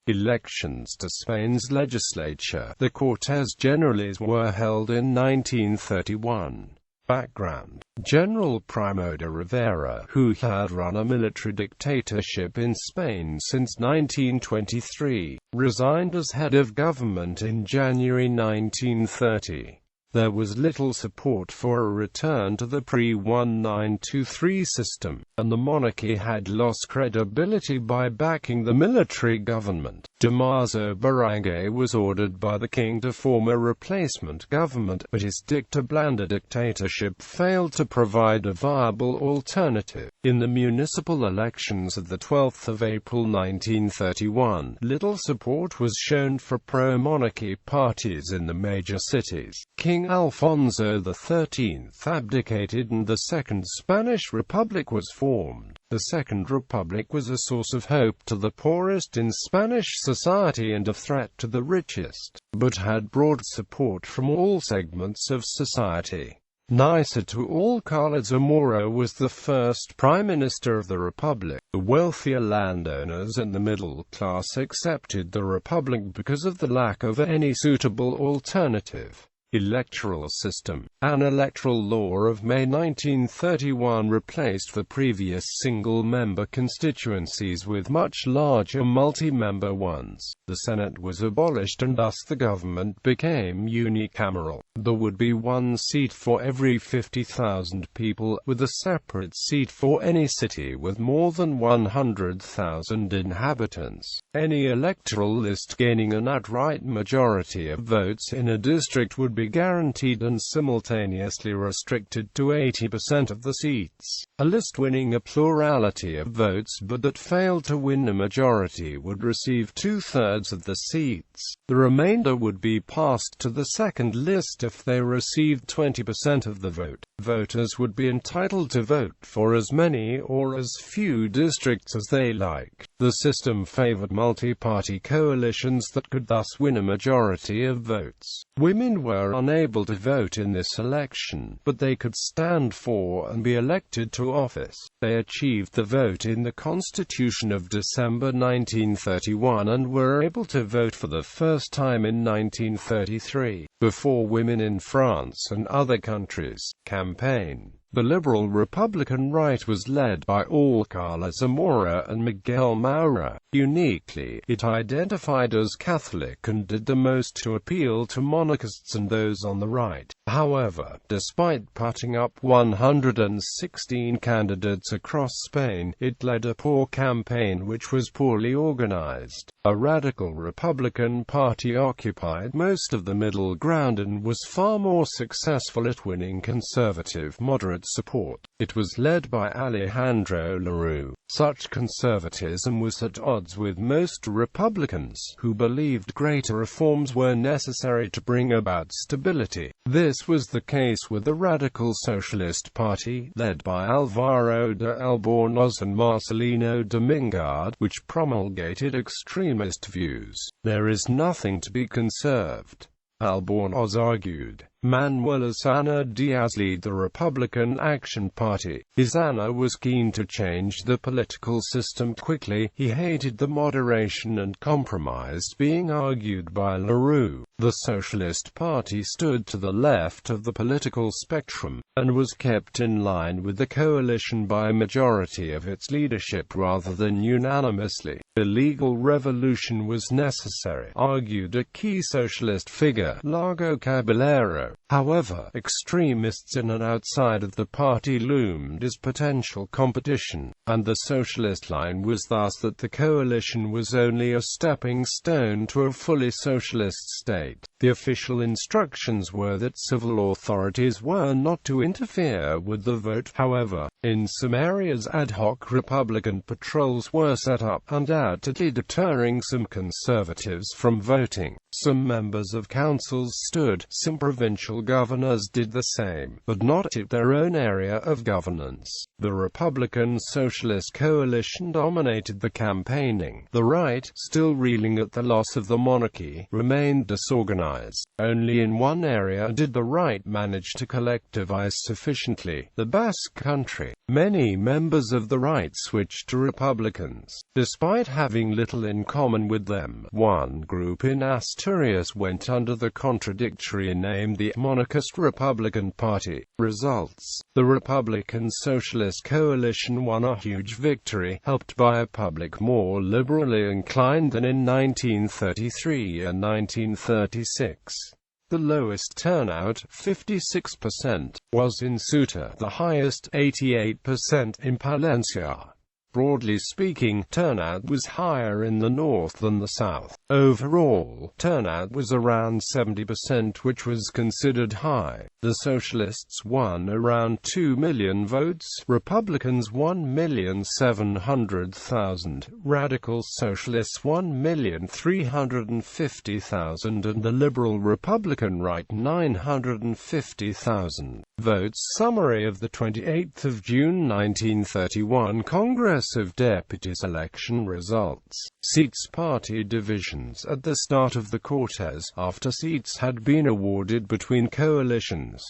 Elections to Spain's legislature, the Cortes Generales, were held in 1931. Background: General Primo de Rivera, who had run a military dictatorship in Spain since 1923, resigned as head of government in January 1930. There was little support for a return to the pre-1923 system, and the monarchy had lost credibility by backing the military government. Damaso Barangay was ordered by the king to form a replacement government, but his dictablanda dictatorship failed to provide a viable alternative. In the municipal elections of 12 April 1931, little support was shown for pro-monarchy parties in the major cities. King Alfonso XIII abdicated and the Second Spanish Republic was formed. The Second Republic was a source of hope to the poorest in Spanish society and a threat to the richest, but had broad support from all segments of society. Niceto Alcala Zamora was the first prime minister of the republic. The wealthier landowners and the middle class accepted the republic because of the lack of any suitable alternative. Electoral system. An electoral law of May 1931 replaced the previous single-member constituencies with much larger multi-member ones. The Senate was abolished and thus the government became unicameral. There would be one seat for every 50,000 people, with a separate seat for any city with more than 100,000 inhabitants. Any electoral list gaining an outright majority of votes in a district would be guaranteed and simultaneously restricted to 80% of the seats. A list winning a plurality of votes but that failed to win a majority would receive 2/3 of the seats. The remainder would be passed to the second list if they received 20% of the vote. Voters would be entitled to vote for as many or as few districts as they liked. The system favored multi-party coalitions that could thus win a majority of votes. Women were unable to vote in this election, but they could stand for and be elected to office. They achieved the vote in the Constitution of December 1931 and were able to vote for the first time in 1933. Before women in France and other countries. Campaign. The liberal Republican right was led by Alcala Zamora and Miguel Maura. Uniquely, it identified as Catholic and did the most to appeal to monarchists and those on the right. However, despite putting up 116 candidates across Spain, it led a poor campaign which was poorly organized. A radical Republican Party occupied most of the middle ground and was far more successful at winning conservative moderate support. It was led by Alejandro Lerroux. Such conservatism was at odds with most Republicans, who believed greater reforms were necessary to bring about stability. This was the case with the Radical Socialist Party, led by Álvaro de Albornoz and Marcelino Domingard, which promulgated extremist views. There is nothing to be conserved, Albornoz argued. Manuel Isana Diaz led the Republican Action Party. Isana was keen to change the political system quickly. He hated the moderation and compromise being argued by Lerroux. The Socialist Party stood to the left of the political spectrum, and was kept in line with the coalition by a majority of its leadership rather than unanimously. A legal revolution was necessary, argued a key socialist figure, Largo Caballero. However, extremists in and outside of the party loomed as potential competition, and the socialist line was thus that the coalition was only a stepping stone to a fully socialist state. The official instructions were that civil authorities were not to interfere with the vote. However, in some areas ad hoc Republican patrols were set up, undoubtedly deterring some conservatives from voting. Some members of councils stood. Some provincial governors did the same, but not in their own area of governance. The Republican-Socialist coalition dominated the campaigning. The right, still reeling at the loss of the monarchy, remained disorganized. collectivize. Only in one area did the right manage to collectivize sufficiently: the Basque Country. Many members of the right switched to Republicans, despite having little in common with them. One group in Asturias went under the contradictory name the Monarchist Republican Party. Results: the Republican Socialist coalition won a huge victory, helped by a public more liberally inclined than in 1933 and 1936. The lowest turnout, 56%, was in Ceuta, the highest, 88%, in Palencia. Broadly speaking, turnout was higher in the north than the south. Overall, turnout was around 70%, which was considered high. The Socialists won around 2 million votes, Republicans 1,700,000, Radical Socialists 1,350,000, and the Liberal Republican right 950,000 votes. Summary of the 28th of June 1931 Congress of Deputies election results. Seats: party divisions at the start of the Cortes, after seats had been awarded between coalitions.